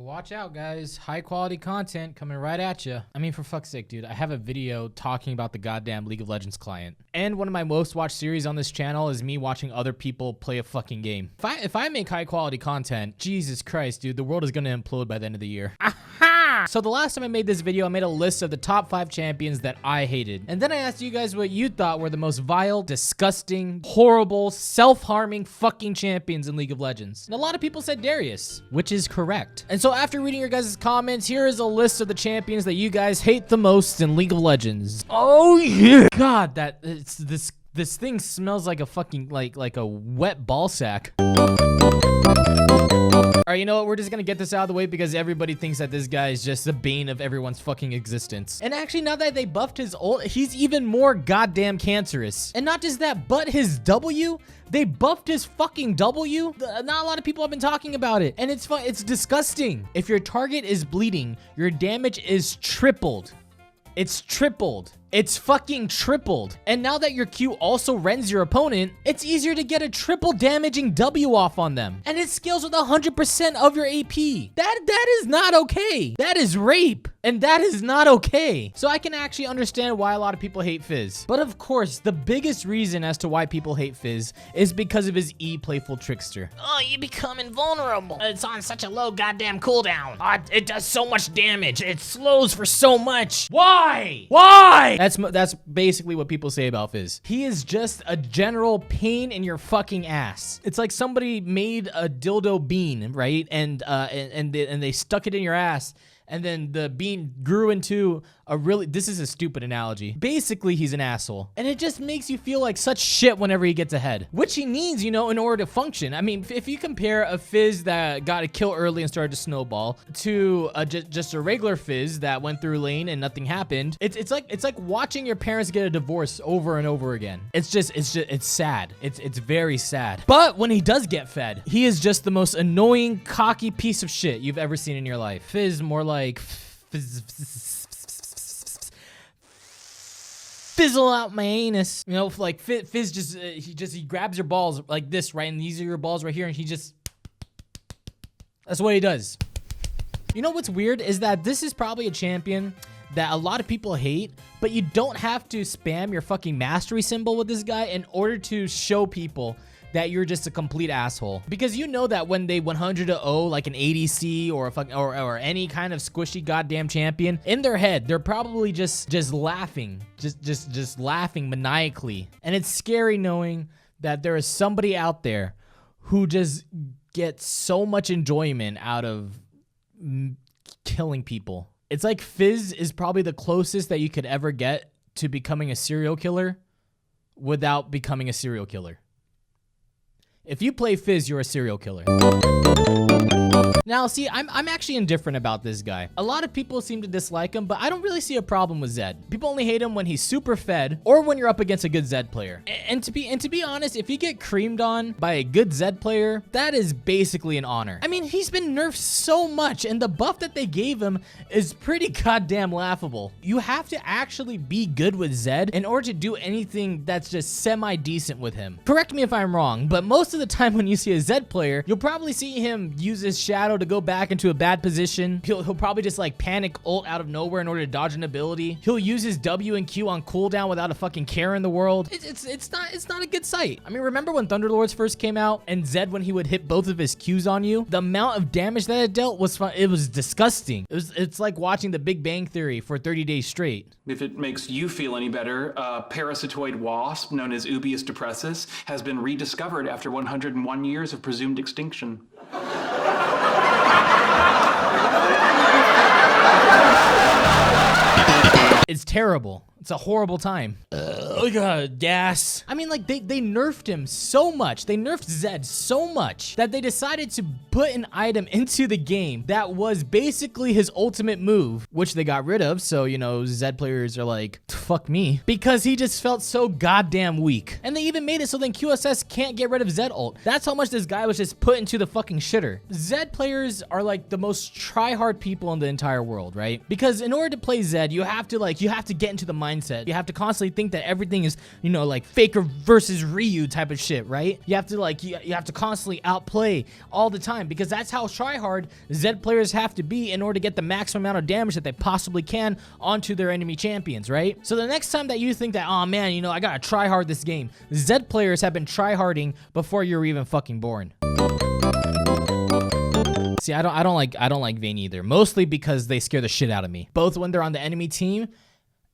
Watch out, guys. High quality content coming right at you. I mean, for fuck's sake, dude. I have a video talking about the goddamn League of Legends client. And one of my most watched series on this channel is me watching other people play a fucking game. If I make high quality content, Jesus Christ, dude, the world is gonna implode by the end of the year. Aha! So the last time I made this video, I made a list of the top 5 champions that I hated. And then I asked you guys what you thought were the most vile, disgusting, horrible, self-harming fucking champions in League of Legends. And a lot of people said Darius, which is correct. And so after reading your guys' comments, here is a list of the champions that you guys hate the most in League of Legends. Oh yeah! God, this thing smells like a fucking, like a wet ball sack. All right, you know what? We're just gonna get this out of the way because everybody thinks that this guy is just the bane of everyone's fucking existence. And actually, now that they buffed his ult, he's even more goddamn cancerous. And not just that, but his W, they buffed his fucking W. Not a lot of people have been talking about it. And it's disgusting. If your target is bleeding, your damage is tripled. It's tripled. It's fucking tripled. And now that your Q also rends your opponent, it's easier to get a triple damaging W off on them. And it scales with 100% of your AP. That is not okay. That is rape. And that is not okay. So I can actually understand why a lot of people hate Fizz. But of course, the biggest reason as to why people hate Fizz is because of his E playful trickster. Oh, you become invulnerable. It's on such a low goddamn cooldown. It does so much damage. It slows for so much. Why? Why? That's basically what people say about Fizz. He is just a general pain in your fucking ass. It's like somebody made a dildo bean, right? And they stuck it in your ass. And then the bean grew into a really, this is a stupid analogy. Basically, he's an asshole. And it just makes you feel like such shit whenever he gets ahead, which he needs, you know, in order to function. I mean, if you compare a Fizz that got a kill early and started to snowball to just a regular Fizz that went through lane and nothing happened, it's like watching your parents get a divorce over and over again. It's sad. It's very sad. But when he does get fed, he is just the most annoying, cocky piece of shit you've ever seen in your life. Fizz more like fizzle out my anus, you know, like Fizz he grabs your balls like this, right? And these are your balls right here, and that's what he does. You know what's weird is that this is probably a champion that a lot of people hate, but you don't have to spam your fucking mastery symbol with this guy in order to show people that you're just a complete asshole. Because you know that when they 100-0 like an ADC or any kind of squishy goddamn champion, in their head they're probably just laughing, just laughing maniacally. And it's scary knowing that there is somebody out there who just gets so much enjoyment out of killing people. It's like Fizz is probably the closest that you could ever get to becoming a serial killer without becoming a serial killer. If you play Fizz, you're a serial killer. Now, see, I'm actually indifferent about this guy. A lot of people seem to dislike him, but I don't really see a problem with Zed. People only hate him when he's super fed or when you're up against a good Zed player. And to be honest, if you get creamed on by a good Zed player, that is basically an honor. I mean, he's been nerfed so much, and the buff that they gave him is pretty goddamn laughable. You have to actually be good with Zed in order to do anything that's just semi-decent with him. Correct me if I'm wrong, but most of the time when you see a Zed player, you'll probably see him use his shadow to go back into a bad position. He'll probably just like panic ult out of nowhere in order to dodge an ability. He'll use his W and Q on cooldown without a fucking care in the world. It's not a good sight. I mean, remember when Thunderlords first came out and Zed, when he would hit both of his Qs on you, the amount of damage that it dealt was fun. It was disgusting. It's like watching The Big Bang Theory for 30 days straight. If it makes you feel any better, a parasitoid wasp known as Ubius depressus has been rediscovered after 101 years of presumed extinction. It's terrible. It's a horrible time. Look at gas. I mean, like, they nerfed him so much. They nerfed Zed so much that they decided to put an item into the game that was basically his ultimate move, which they got rid of. So, you know, Zed players are like, fuck me, because he just felt so goddamn weak. And they even made it so then QSS can't get rid of Zed ult. That's how much this guy was just put into the fucking shitter. Zed players are like the most try-hard people in the entire world, right? Because in order to play Zed, you have to get into the mindset. You have to constantly think that everything everything is, you know, like Faker versus Ryu type of shit, right? You have to like, you have to constantly outplay all the time, because that's how tryhard Zed players have to be in order to get the maximum amount of damage that they possibly can onto their enemy champions, right? So the next time that you think that, oh man, you know, I gotta try hard this game, Zed players have been tryharding before you were even fucking born. See, I don't like Vayne either, mostly because they scare the shit out of me, both when they're on the enemy team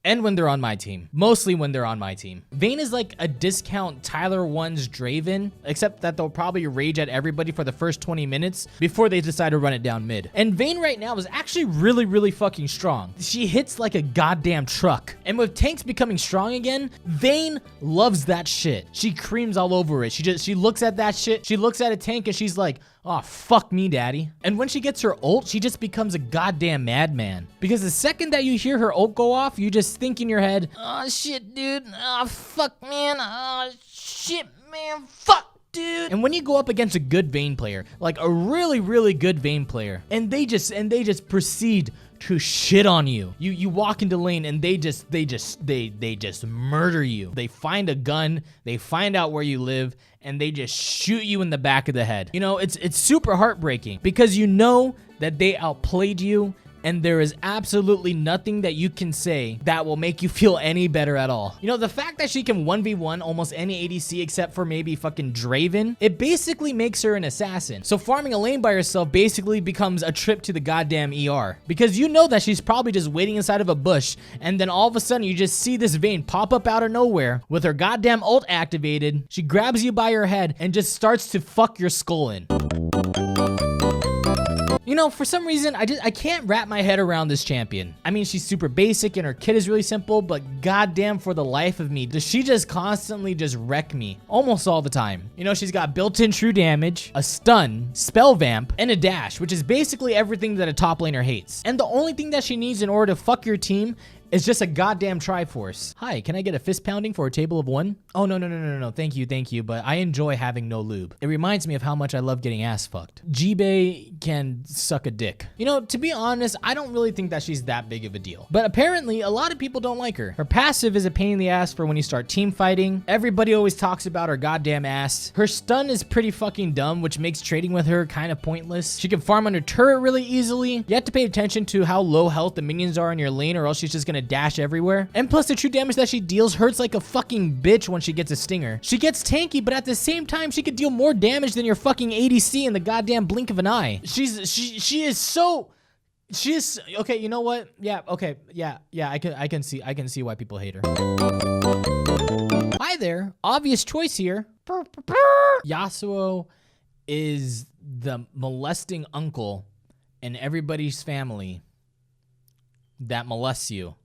and when they're on my team. Mostly when they're on my team. Vayne is like a discount Tyler 1's Draven, except that they'll probably rage at everybody for the first 20 minutes before they decide to run it down mid. And Vayne right now is actually really fucking strong. She hits like a goddamn truck. And with tanks becoming strong again, Vayne loves that shit. She creams all over it. She looks at that shit. She looks at a tank and she's like, oh, fuck me, daddy. And when she gets her ult, she just becomes a goddamn madman. Because the second that you hear her ult go off, you just think in your head, oh, shit, dude. Oh, fuck, man. Oh, shit, man. Fuck, dude. And when you go up against a good Vayne player, like a really good Vayne player, and they just proceed to shit on you. You walk into lane and they just murder you. They find a gun, they find out where you live, and they just shoot you in the back of the head. You know, it's super heartbreaking because you know that they outplayed you, and there is absolutely nothing that you can say that will make you feel any better at all. You know, the fact that she can 1v1 almost any ADC except for maybe fucking Draven, it basically makes her an assassin. So farming a lane by herself basically becomes a trip to the goddamn ER, because you know that she's probably just waiting inside of a bush, and then all of a sudden you just see this Vayne pop up out of nowhere with her goddamn ult activated. She grabs you by your head and just starts to fuck your skull in. You know, for some reason, I can't wrap my head around this champion. I mean, she's super basic and her kit is really simple, but goddamn, for the life of me, does she just constantly just wreck me almost all the time. You know, she's got built-in true damage, a stun, spell vamp, and a dash, which is basically everything that a top laner hates. And the only thing that she needs in order to fuck your team is just a goddamn Triforce. Hi, can I get a fist pounding for a table of 1? Oh, no, thank you, but I enjoy having no lube. It reminds me of how much I love getting ass fucked. G-Bay can suck a dick. You know, to be honest, I don't really think that she's that big of a deal. But apparently, a lot of people don't like her. Her passive is a pain in the ass for when you start team fighting. Everybody always talks about her goddamn ass. Her stun is pretty fucking dumb, which makes trading with her kind of pointless. She can farm under turret really easily. You have to pay attention to how low health the minions are in your lane, or else she's just gonna dash everywhere. And plus, the true damage that she deals hurts like a fucking bitch when she gets a stinger. She gets tanky, but at the same time, she could deal more damage than your fucking ADC in the goddamn blink of an eye. She is okay. You know what? Yeah. Okay. Yeah. I can see why people hate her. Hi there. Obvious choice here. Yasuo is the molesting uncle in everybody's family that molests you.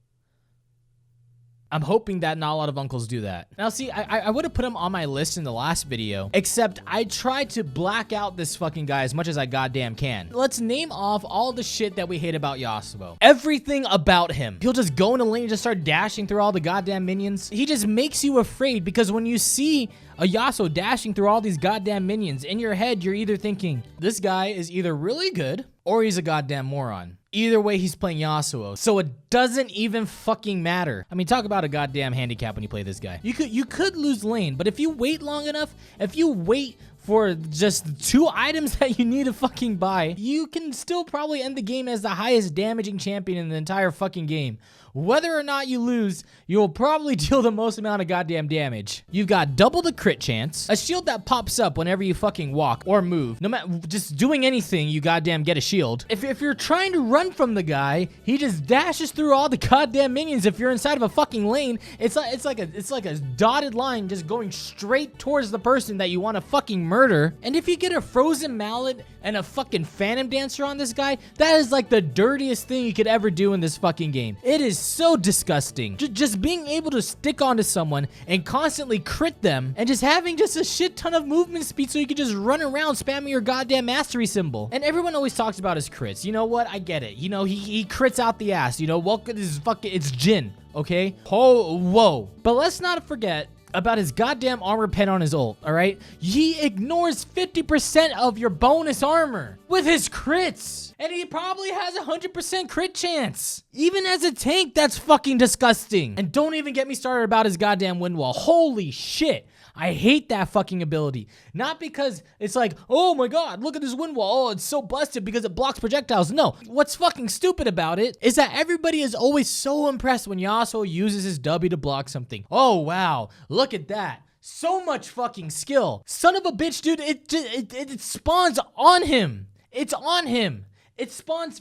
I'm hoping that not a lot of uncles do that. Now, see, I would have put him on my list in the last video, except I tried to black out this fucking guy as much as I goddamn can. Let's name off all the shit that we hate about Yasuo. Everything about him. He'll just go in a lane and just start dashing through all the goddamn minions. He just makes you afraid, because when you see a Yasuo dashing through all these goddamn minions, in your head, you're either thinking, this guy is either really good or he's a goddamn moron. Either way, he's playing Yasuo, so it doesn't even fucking matter. I mean, talk about a goddamn handicap when you play this guy. You could lose lane, but if you wait long enough, if you wait for just 2 items that you need to fucking buy, you can still probably end the game as the highest damaging champion in the entire fucfucking game. Whether or not you lose, you will probably deal the most amount of goddamn damage. You've got double the crit chance, a shield that pops up whenever you fucking walk or move. No matter, just doing anything, you goddamn get a shield. If you're trying to run from the guy, he just dashes through all the goddamn minions. If you're inside of a fucking lane, it's like a dotted line just going straight towards the person that you want to fucking murder. And if you get a frozen mallet and a fucking phantom dancer on this guy, that is like the dirtiest thing you could ever do in this fucking game. It is so disgusting. Just being able to stick onto someone and constantly crit them, and just having just a shit ton of movement speed so you can just run around spamming your goddamn mastery symbol. And everyone always talks about his crits. You know what? I get it. You know, he crits out the ass. You know, welcome, this is fucking, it's Jin. Okay? Oh, whoa. But let's not forget about his goddamn armor pen on his ult, all right? He ignores 50% of your bonus armor with his crits. And he probably has a 100% crit chance. Even as a tank, that's fucking disgusting. And don't even get me started about his goddamn wind wall. Holy shit. I hate that fucking ability. Not because it's like, oh my god, look at this wind wall. Oh, it's so busted because it blocks projectiles. No, what's fucking stupid about it is that everybody is always so impressed when Yasuo uses his W to block something. Oh wow, look at that. So much fucking skill. Son of a bitch, dude, it spawns on him. It's on him. It spawns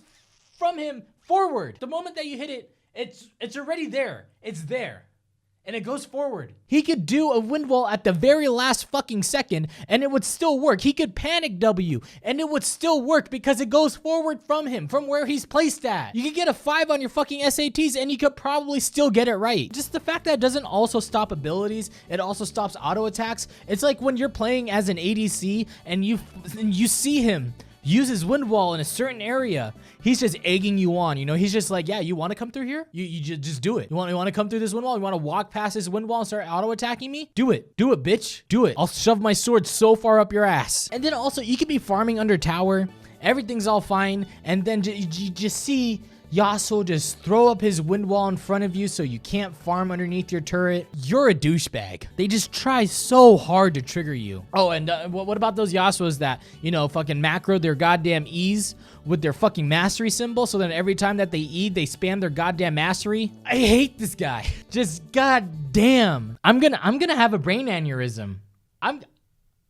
from him forward. The moment that you hit it, it's already there. It's there. And it goes forward. He could do a wind wall at the very last fucking second and it would still work. He could panic W and it would still work because it goes forward from him, from where he's placed at. You could get a 5 on your fucking SATs and you could probably still get it right. Just the fact that it doesn't also stop abilities, it also stops auto attacks. It's like when you're playing as an ADC and you see him use his wind wall in a certain area, he's just egging you on, you know? He's just like, yeah, you want to come through here? You just do it. You want to come through this wind wall? You want to walk past this wind wall and start auto-attacking me? Do it. Do it, bitch. Do it. I'll shove my sword so far up your ass. And then also, you could be farming under tower. Everything's all fine. And then you just see Yasuo just throw up his wind wall in front of you so you can't farm underneath your turret. You're a douchebag. They just try so hard to trigger you. Oh, and what about those Yasuos that, you know, fucking macro their goddamn E's with their fucking mastery symbol so that every time that they E, they spam their goddamn mastery? I hate this guy. Just goddamn. I'm gonna have a brain aneurysm.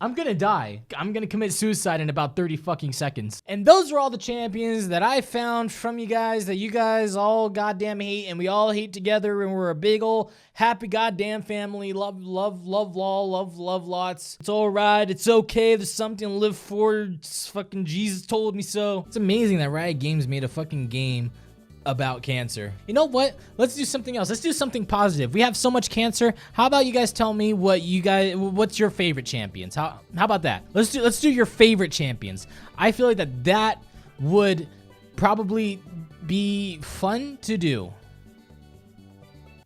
I'm gonna die. I'm gonna commit suicide in about 30 fucking seconds. And those are all the champions that I found from you guys that you guys all goddamn hate, and we all hate together, and we're a big ol' happy goddamn family. Love lots. It's all right. It's okay. There's something to live for. It's fucking Jesus told me so. It's amazing that Riot Games made a fucking game about cancer. You know what? Let's do something else. Let's do something positive. We have so much cancer. How about you guys tell me what's your favorite champions? How about that? Let's do your favorite champions. I feel like that would probably be fun to do.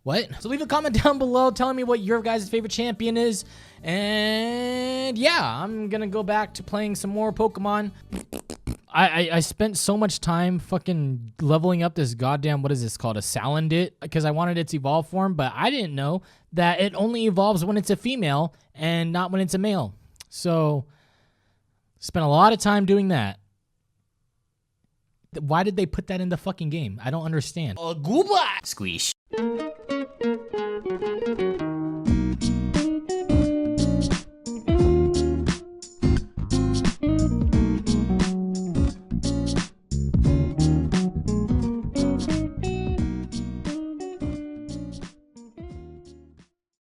What? So leave a comment down below telling me what your guys' favorite champion is. And yeah, I'm gonna go back to playing some more Pokemon. I spent so much time fucking leveling up this goddamn, what is this called? A Salandit? Because I wanted its evolve form, but I didn't know that it only evolves when it's a female and not when it's a male. So, spent a lot of time doing that. Why did they put that in the fucking game? I don't understand. Gooba! Squeeze.